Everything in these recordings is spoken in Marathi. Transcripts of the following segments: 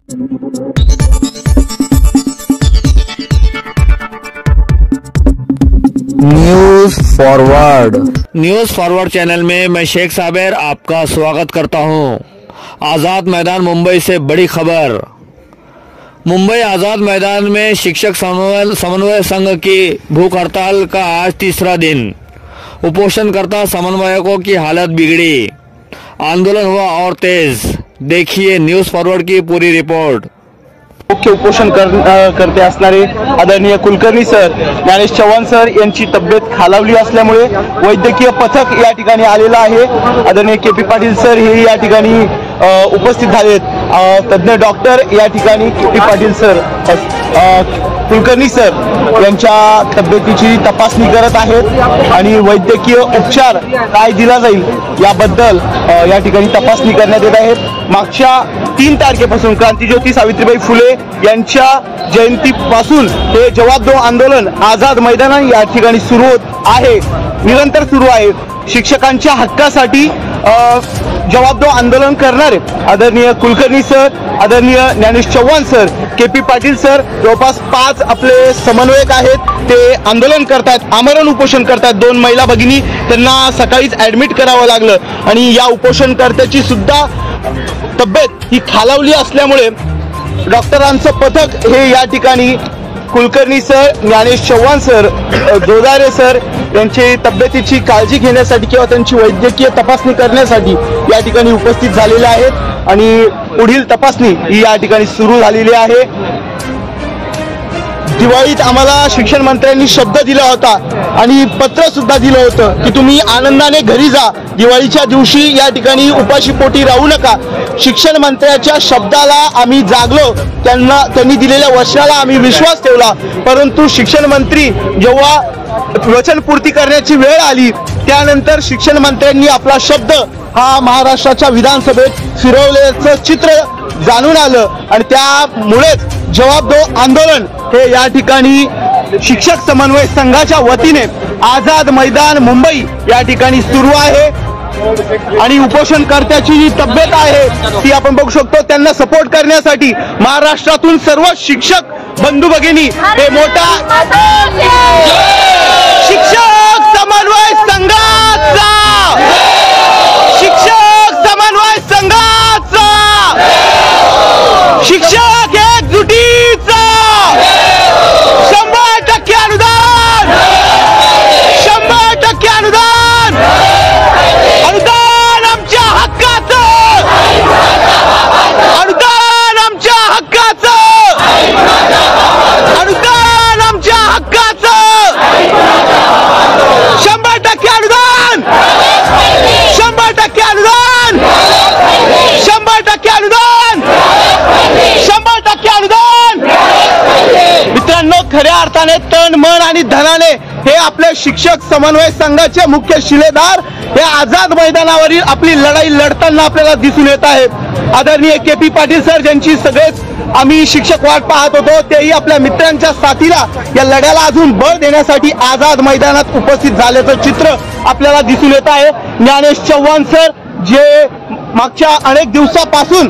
न्यूज फॉरवर्ड चैनल में मैं शेख साबिर आपका स्वागत करता हूं। आज़ाद मैदान मुंबई से बड़ी खबर। मुंबई आज़ाद मैदान में शिक्षक समन्वय संघ की भूख हड़ताल का आज तीसरा दिन। उपोषणकर्ता समन्वयकों की हालत बिगड़ी, आंदोलन हुआ और तेज। देखिए न्यूज फॉरवर्ड की पूरी रिपोर्ट। मुख्य उपोषण करते असणारे आदरणीय कुलकर्णी सर, ज्ञानेश चव्हाण सर यांची तब्येत खालावली असल्यामुळे वैद्यकीय पथक या ठिकाणी आलेलं आहे। आदरणीय के.पी. पाटील सर हे या ठिकाणी उपस्थित झालेत। तज्ञ डॉक्टर या ठिकाणी KP. Patil sir, Kulkarni sir यांच्या तब्येतीची तपासणी करत आहेत आणि वैद्यकीय उपचार काय दिला जाईल याबद्दल या ठिकाणी तपासणी करण्यात येत आहे। मागच्या 3 तारखेपासून क्रांतिज्योती सावित्रीबाई फुले यांच्या जयंतीपासून हे जवाब दो आंदोलन आझाद मैदान या ठिकाणी सुरू होत आहे, निरंतर सुरू आहे। शिक्षकांच्या हक्कासाठी जवाब दो आंदोलन करणारे आदरणीय कुलकर्णी सर, आदरणीय Dnyanesh Chavan sir, KP. Patil sir, जवळपास 5 आपले समन्वयक आहेत, ते आंदोलन करतात, आमरण उपोषण करतात। 2 महिला भगिनी त्यांना सकाळीच ऍडमिट करावं लागलं आणि या उपोषणकर्त्याची सुद्धा तब्येत ही खालावली असल्यामुळे डॉक्टरांचं पथक हे या ठिकाणी Kulkarni sir, Dnyanesh Chavan sir, Jodare sir यांची तब्येतीची काळजी घेण्यासाठी किंवा त्यांची वैद्यकीय तपासणी करण्यासाठी या ठिकाणी उपस्थित झालेले आहेत आणि पुढील तपासणी ही या ठिकाणी सुरू झालेली आहे। दिवाळीत आम्हाला शिक्षण मंत्र्यांनी शब्द दिला होता आणि पत्र सुद्धा दिलं होतं की तुम्ही आनंदाने घरी जा, दिवाळीच्या दिवशी या ठिकाणी उपाशीपोटी राहू नका। शिक्षण मंत्र्याच्या शब्दाला आम्ही जागलो, त्यांनी दिलेल्या वचनाला आम्ही विश्वास ठेवला, परंतु शिक्षण मंत्री जेव्हा वचनपूर्ती करण्याची वेळ आली त्यानंतर शिक्षण मंत्र्यांनी आपला शब्द हा महाराष्ट्राच्या विधानसभेत फिरवल्याचं चित्र जाणून आलं आणि त्यामुळेच जवाब दो आंदोलन हे या ठिकाणी शिक्षक समन्वय संघाच्या वतीने आझाद मैदान मुंबई या ठिकाणी सुरू आहे आणि उपोषणकर्त्याची जी तब्येत आहे ती आपण बघू शकतो। त्यांना सपोर्ट करण्यासाठी महाराष्ट्रातून सर्व शिक्षक बंधू भगिनी हे मोठा शिक्षक समन्वय संघाचा, शिक्षक समन्वय संघाचा, शिक्षक एकजुटीचा 100% अनुदान, 100% अनुदान, अनुदान आमच्या हक्काचं, अनुदान आमच्या हक्काचं, अनुदान आमच्या हक्काचं, 100% अनुदान, 100% अनुदान, 100% अनुदान, 100% अनुदान। मित्रांनो, खऱ्या अर्थाने तन मन आणि धनाने हे आपले शिक्षक समन्वय संघाचे मुख्य शिलेदार हे आझाद मैदानावरील आपली लढाई लढताना आपल्याला दिसून येत आहे। आदरणीय के.पी. पाटील सर ज्यांची सगळेच आम्ही शिक्षक वाट पाहत होतो, तेही आपल्या मित्रांच्या साथीला या लढ्याला अजून बळ देण्यासाठी आझाद मैदानात उपस्थित झाल्याचं चित्र आपल्याला दिसून येत आहे। ज्ञानेश चव्हाण सर जे मागच्या अनेक दिवसापासून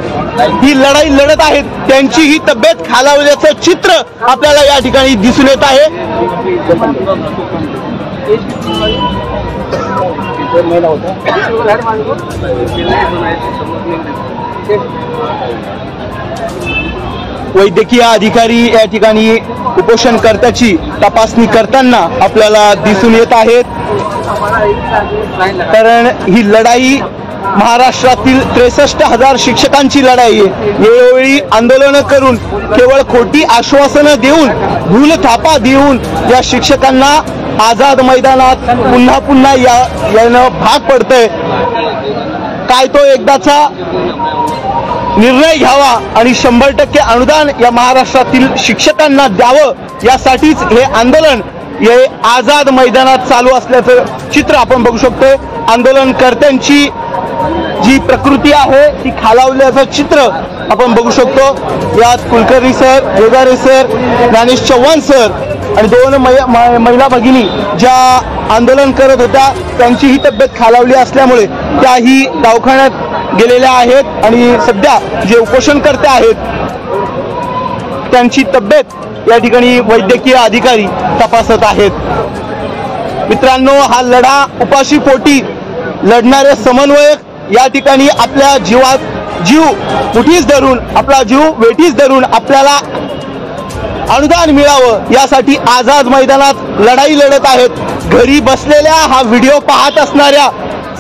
ही लढाई लढत आहेत, त्यांची ही तब्येत खालावल्याचं चित्र आपल्याला या ठिकाणी दिसून येत आहे। वैद्यकीय अधिकारी या ठिकाणी उपोषणकर्त्याची तपासणी करताना आपल्याला दिसून येत आहेत, कारण ही लढाई महाराष्ट्रातील 63,000 शिक्षकांची लढाई आहे। वेळोवेळी आंदोलन करून केवळ खोटी आश्वासनं देऊन, भूलथापा देऊन या शिक्षकांना आझाद मैदानात पुन्हा पुन्हा यानं भाग पडतंय। काय तो एकदाचा निर्णय घ्यावा आणि 100% अनुदान या महाराष्ट्रातील शिक्षकांना द्यावं यासाठीच हे आंदोलन हे आझाद मैदानात चालू असल्याचं चित्र आपण बघू शकतो। आंदोलनकर्त्यांची जी प्रकृती आहे ती खालावल्याचं चित्र आपण बघू शकतो। यात Kulkarni sir, Jodare sir, Dnyanesh Chavan sir आणि 2 महिला भगिनी ज्या आंदोलन करत होत्या त्यांची ही तब्येत खालावली असल्यामुळे त्याही दवाखान्यात गेलेल्या आहेत आणि सध्या जे उपोषणकर्ते आहेत त्यांची तब्येत या ठिकाणी वैद्यकीय अधिकारी तपासत आहेत. मित्रांनो, हा लढा उपाशीपोटी लढणारे समन्वयक या ठिकाणी आपल्या जीव मुठीस धरून, आपला जीव वेठीस धरून आपल्याला अनुदान मिळावं यासाठी आझाद मैदानात लढाई लढत आहेत. घरी बसलेल्या हा व्हिडिओ पाहत असणाऱ्या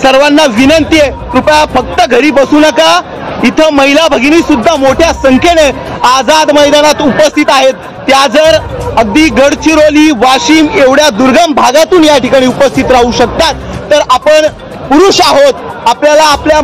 सर्वांना विनंती आहे, कृपया फक्त घरी बसू नका. इथं महिला भगिनी सुद्धा मोठ्या संख्येने आझाद मैदानात उपस्थित आहेत. त्या जर अगदी गडचिरोली, वाशिम एवढ्या दुर्गम भागातून या ठिकाणी उपस्थित राहू शकतात, तर आपण पुरुष आहोत. आपल्याला आपल्या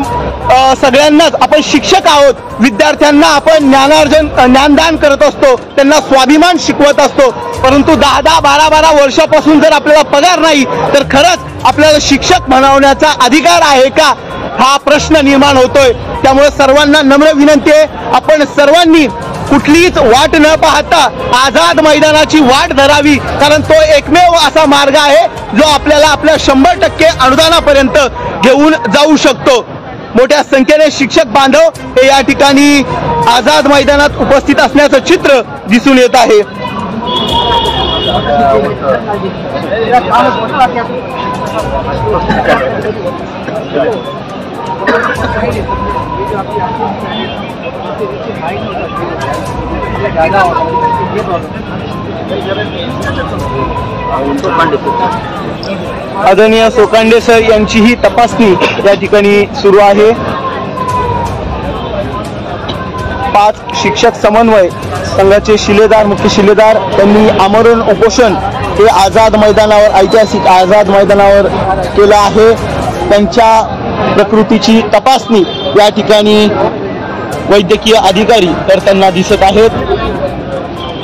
सगळ्यांनाच, आपण शिक्षक आहोत, विद्यार्थ्यांना आपण ज्ञानदान करत असतो, त्यांना स्वाभिमान शिकवत असतो. परंतु 10-10, 12-12 वर्षापासून जर आपल्याला पगार नाही, तर खरंच आपल्याला शिक्षक म्हणवण्याचा अधिकार आहे का, हा प्रश्न निर्माण होतोय. त्यामुळे सर्वांना नम्र विनंती आहे, आपण सर्वांनी कुठलीच वाट न पाहता आझाद मैदानाची वाट धरावी. कारण तो एकमेव असा मार्ग आहे जो आपल्याला आपल्या 100% अनुदानापर्यंत घेऊन जाऊ शकतो. मोठ्या संख्येने शिक्षक बांधव हे या ठिकाणी आझाद मैदानात उपस्थित असण्याचं चित्र दिसून येत आहे. आदरणीय सोकांडे सर यांची ही तपासणी या ठिकाणी सुरू आहे. 5 शिक्षक समन्वय संघाचे शिलेदार, मुख्य शिलेदार यांनी आमरण उपोषण हे आझाद मैदानावर, ऐतिहासिक आझाद मैदानावर केलं आहे. त्यांच्या प्रकृतीची तपासणी या ठिकाणी वैद्यकीय अधिकारी करताना दिसत आहेत.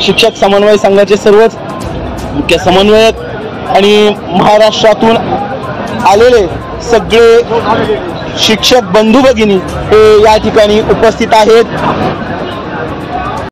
शिक्षक समन्वय संघाचे सर्वच मुख्य समन्वयक आणि महाराष्ट्रातून आलेले सगळे शिक्षक बंधू भगिनी हे या ठिकाणी उपस्थित आहेत.